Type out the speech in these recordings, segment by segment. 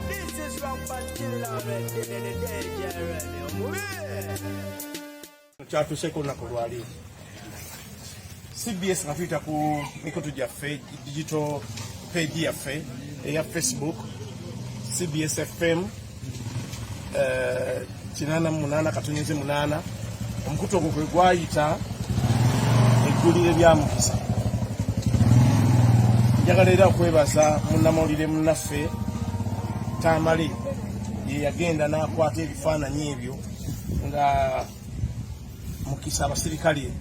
This is from Batilla Red in the day, Chatuseko na kulwali. CBS ngafita ku mikoto jaffe digital page yaffe ya Facebook CBS FM kinana munana katonyeze munana omukuto gwe gwayita eggulire bya mukisa njagalera okwebaza munnamawulire munnaffe Tamale ye yagenda n'akwata ebifaananyi ebyo nga mukisa abasirikale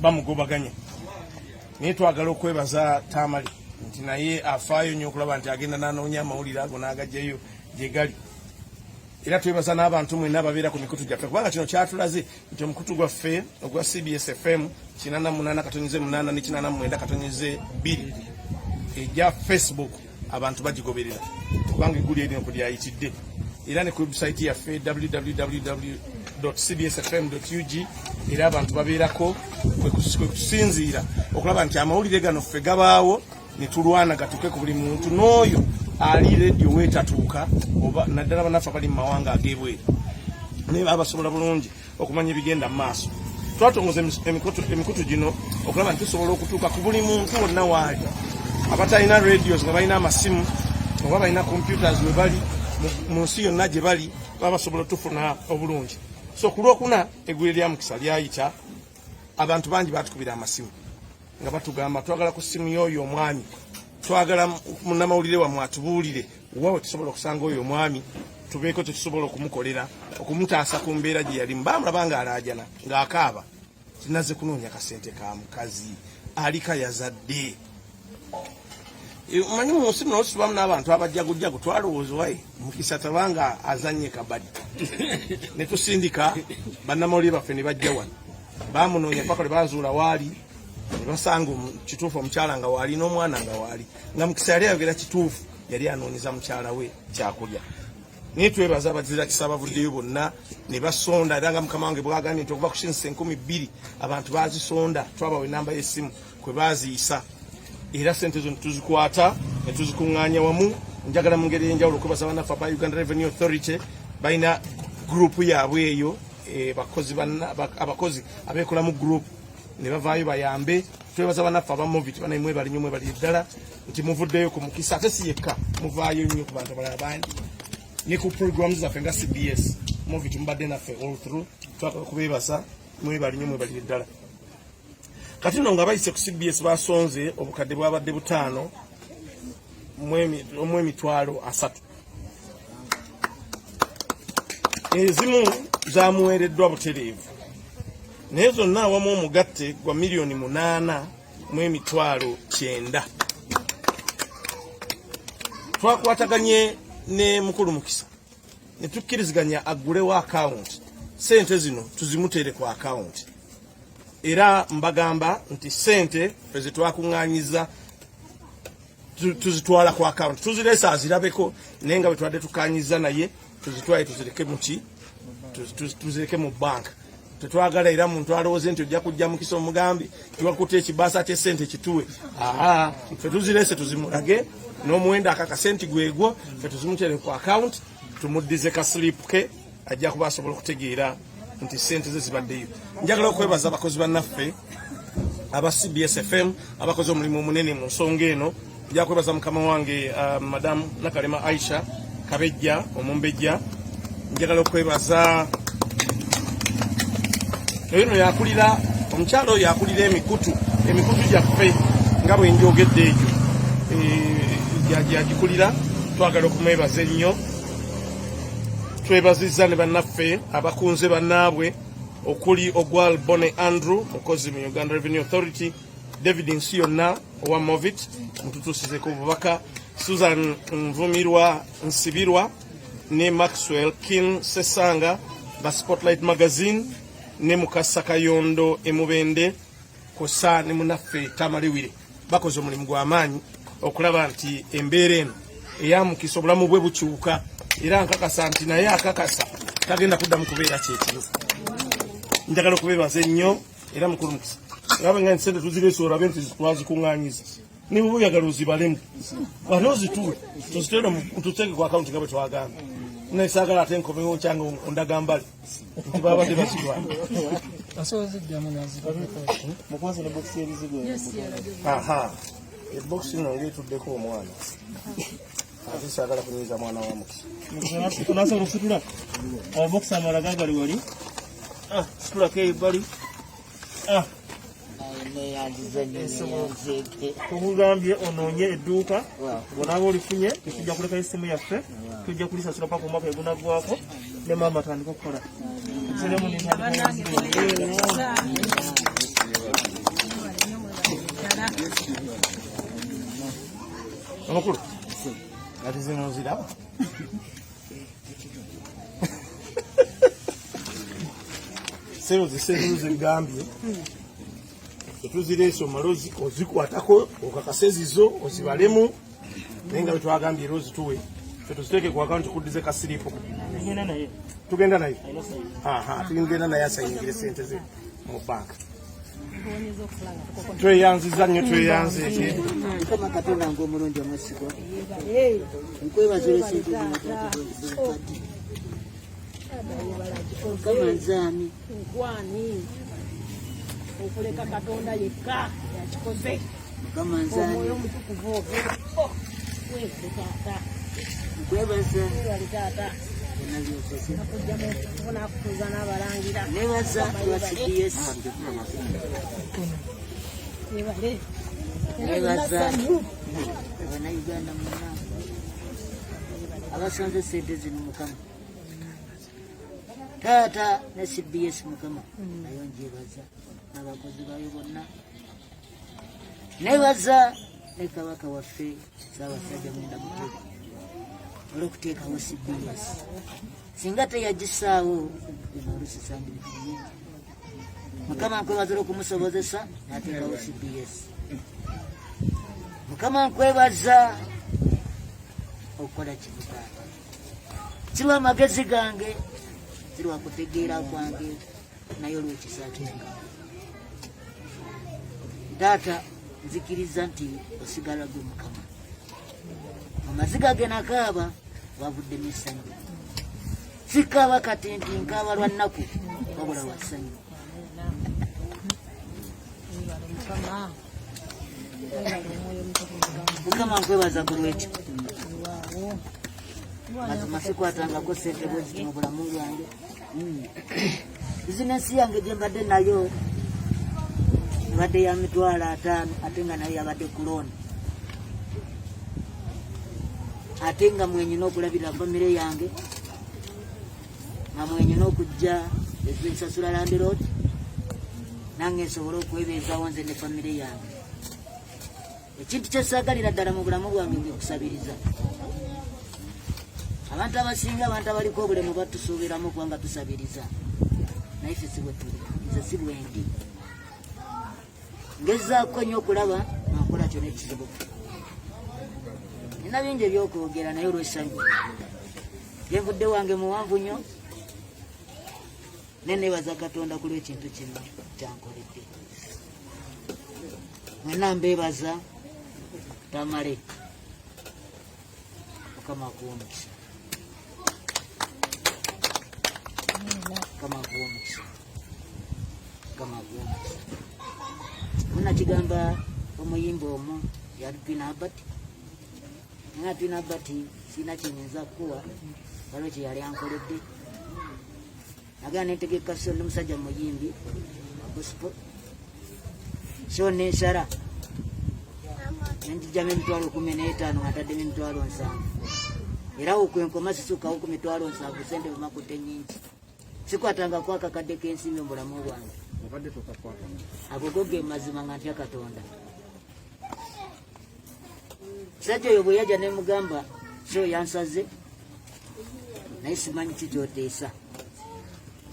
bamugobaganya naye twagala okwebaza Tamale nti naye afaayo nnyo okulaba nti agenda n'anoonya amawulire ago n'agajjayo gye gali era twebaza n'abantu mwenna ababeera ku mikutu gyaffe kubanga kino kyatulaze nti omukutu gwaffe ogwa CBS FM 88.8 ne 89.2 ejja Facebook abantu bagigoberera kubanga eggulu erino kulyayitidde era ne ku website yaffe www.cbsfm.ug era abantu babeerako kwe kusinziira okulaba nti amawulire gano ffe gabaawo ne tulwana gatuuke ku buli muntu n'oyo ali radio weetatuuka oba naddala bannaffe abali mu mawanga ag'ebweru naye babasobola bulungi okumanya ebigenda mu maaso twatongoza emikutu gino okulaba nti tusobola okutuuka ku buli muntu wonna waali abatalina radios nga balina amasimu oba balina computers we bali mu nsi yonna gye bali babasobola tufuna obulungi so ku lwokuna eggwire lya mukisa lyayita abantu bangi batukubira amasimu nga batugamba twagala ku simu y'oyo omwami twagala munnamawulire wammwe atubuulire wawe tusobola okusanga oyo omwami tubeeko tetusobola okumukolera okumutaasa ku mbeera gye yalimu bamulaba nga alaajana ng'akaaba tinazze kunoonya kasente ka mukazi alika yazadde manyi mu nsi muno tubamu n'abantu abajjagujagu twalowooza wayi mukisa tabanga azannye kabadi ne tusindika bannamawulire baffe ne bajja wano bamunoonya paka lwe bazuula waali ne basanga kituufu omukyala nga waali n'omwana nga waali nga mukisa yali ayogera kituufu yali anoonyeza mukyala we kyakulya naye twebaza abazira kisa abavuddeyo bonna ne basonda era nga mukama wange bwagambye nti okuva ku shinsi 2,000 abantu bazisonda twabawa enamba y'essimu kwe baziyisa era sente zo tuzikwata ne tuzikuŋŋaanya wamu njagala mu ngeri ey'enjawulo okwebaza bannaffe aba Uganda Revenue Authority balina gurupu yaabwe eyo abakozi abeekola mu gurupu ne bavaayo bayambe twebaza bannaffe aba Movit banaimwe bali nnyo mwebali ddala nti muvuddeyo ku mukisa ate si yekka muvaayo nnyo ku bantu abalala bangi ne ku programs zaffe nga CBS Movit mubadde naffe all through twagala okubeebaza mwebali nnyo mwebali ddala kati nno nga bayise ku CBS basonze obukadde bwabadde 5 mu emitwalo 3 ezimu zamuweereddwa butereevu naye zonna awamu omugatte gwa $8,000,000 mu emitwalo 9 twakwataganye ne mukulu mukisa ne tukkiriziganya aggulewo akawunti sente zino tuzimutere ku akawunti era mbagamba nti sente ezitwakuŋŋaanyiza tuzitwala ku akawunti tuzireesa azirabeko naye nga bwe twadde tukanyiza naye tuzitwale tuzireke muki tuzireke mu banka tetwagala era muntu alowooze nti ojja kujja mukisa omugambi tiwakuta ekibaasa ky'essente kituwe ffe tuzireese tuzimulage n'omuwendo akakasenti gwegwo ffe tuzimutere ku akawunti tumuddize ka silipu ke ajja kuba asobola okutegeera nti sente ze zibaddeyo njagala okwebaza abakozi bannaffe aba CBS FM abakozi omulimu omunene mu nsonga eno njagala kwebaza mukama wange madamu Nakalema Aisha Kabejja Omumbejja njagala okwebaza eno yakulira omukyalo oyo yakulira emikutu gyaffe nga bwe njogedde egyo yagikulira twagala okumwebaza ennyo twebazizza ne bannaffe abakunze bannaabwe okuli Ogwal Bone Andrew mukozi mu Uganda Revenue Authority David Nsiyonna owa Movit mututuusizeko obubaka Susan Nvumirwa Nsibirwa ne Maxwell Kin Sesanga ba Spotlight Magazine ne Mukasa Kayondo Emubende kosa ne munaffe Tamaliwire bakoze omulimu gw'amaanyi okulaba nti embeera eno eyamukisa obulamu bwe bukyuka era nkakasa nti naye akakasa tagenda kuddamu kubeera kyekiro njagala okubeebaza ennyo era mukulu mukisa ngabe nga nsente tuzireese olabe nti twazikuŋŋaanyiza ni buyagala ozibalemu wano ozituwe tuziteeke ku akawunti nga bwe twagamba nesagala ate nkomewo kyange ondagambale nti babadde bazitwala ebokisi ino ngaetuddeko omwana ate sagala kunyiza mwana wa mukisa onasobola okusitula amabokisi amala gagali wali situlako ebbali tukugambye onoonye edduuka bonaaba olifunye tujja kulekayo essimu yaffe tujja kulisasula paka omwaka egunaggwako ne maama atandika okukola amakulu ati zino ziraba zegambye tetuzireese omale ozikwatako okakase zizo ozibalemu naye nga bwetwagambye era ozituwe tetuziteeke ku akawunti kuddize kasiriipu tugenda naye tugenda naye asayingire sente ze mu banka tweyanziza nnyo tweyanze Mukama Katonda ng'omulungi omwesigwa nkwebaza olw'esente Mukama nzaani okuleka Katonda yekka yakikoze Mukama nzaani omwoyo omutukuvu nkwebaza taata nakujjamu okufuna akutuuza n'abalangira nebaza lwa CBS nebaza Abannayuganda mwenna abasanze sente zino Mukama taata ne CBS Mukama nayo njebaza n'abakozi bayo bonna nebaza ne kabaka waffe Ssaabasajja Mwenda Mutebi olw'okuteekawo CBS singa teyagisaawo olusisange bingi Mukama nkwebaza olw'okumusobozesa n'ateekawo CBS Mukama nkwebaza okukola kino taata kirwa amagezi gange kirwa kutegeera kwange naye olw'ekisa kinga taata nzikiriza nti osigala gwe Mukama amaziga ge nakaaba wavuddemu essanyu sikaaba kati nti nkaaba lwa nnaku wabula wa ssanyu Mukama nkwebaza ku lwekyo mazima sikwatangako sente bwe ziti mu bulamu bwange bizinensi yange gye mbadde nayo ebadde ya $5,000 ate nga nayo yabadde ku looni ate nga mwenyina okulabira famire yange nga mwenyina okujja ensasula landiroad nange nsobole okwebeezawo nze ne famire yange ekintu kyesaagalira ddala mu bulamu bwange nge kusabiriza abantu abasinga abantu abaliko obulemu batusuubiramu kubanga tusabiriza naye ffe si bwe tuli nze si bwendi ngezaako nnyo okulaba nankola kyona ekizibu nina bingi ebyokwogera naye olw'essanyu yenvudde wange muwanvu nnyo ne neebaza Katonda ku lw'ekintu kino kyankoledde mwenna mbeebaza tamale Mukama akuwa omukisa Mukama akuwa omukisa Mukama akuwa omukisa munakigamba omuyimba omu yali Twina Albert nga Twina Albert sina kyenyinza kukuwa waliwo kye yali ankoledde nagaa nentegeka so ndi musajja muyimbi gospel so nensala nentijjamu $15,000 ngataddemu $7,000 era okwenkoma sisukawo ku $7,000 sente bumakutte nnyingi sikwatanga kwakakadde kensimbi mu bulamu bwange ago goge mazima nga ntya Katonda musajja oyo bwe yajja ne mugamba so yansaze naye simanyi kikyoteesa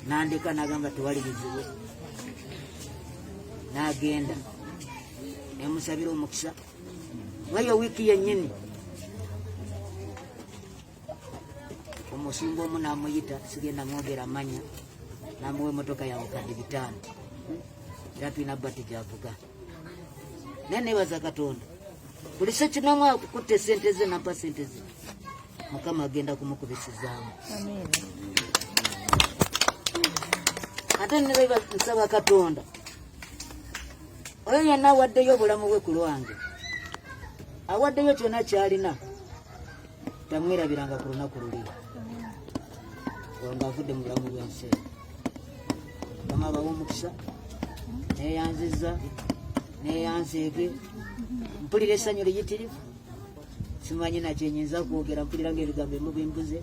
nandeka nagamba tewali bizibu nagenda nemusabira omukisa wayo wiiki yennyini omusinga omu namuyita sigenda mwogera manya namuwa emotoka ya bukadde 5 era Twina Albert gyavuga naye nebaza Katonda buli sekinamu akukutte sente ze nampa sente ze Mukama agenda kumukubisizaamu ate ne bwe basaba Katonda oyo yenna awaddeyo obulamu bwe ku lwange awaddeyo kyonna kyalina tamwerabiranga ku lunaku luli nga avudde mu bulamu bw'ensi Mukama abawa omukisa neyanziza neyanzeege mpulira essanyu liyitirivu simanyi nakyenyinza kwogera mpulira ng'ebigambo ebimu bimbuze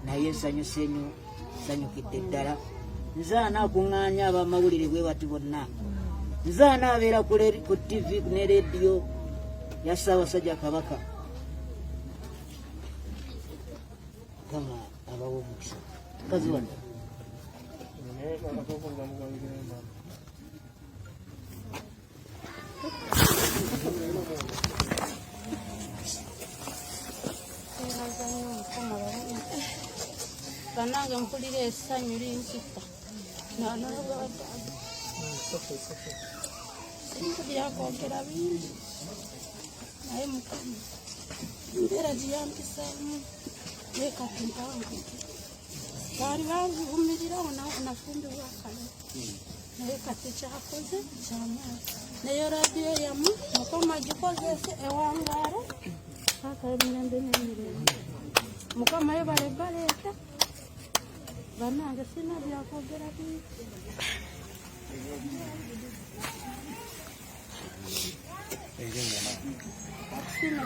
naye nsanyukidde ddala nzaana akuŋŋaanya abamawulire bwe bati bonna nzaana abeera ku TV ne rediyo ya Ssaabasajja Kabaka Mukama abawa omukisa kazi wano banange mpulira essanyu linkita sinkubyakogera bingi naye Mukama embeera giyampisaamu yekatimpawankuti baali banvumirirawo nafumbibwa kale naye kati kyakoze kyamaani naye radiyo yamu Mukama gikozese ewangaala paka emirembe n'emirembe Mukama yebale baleeta banange sina byakwogera bingi sina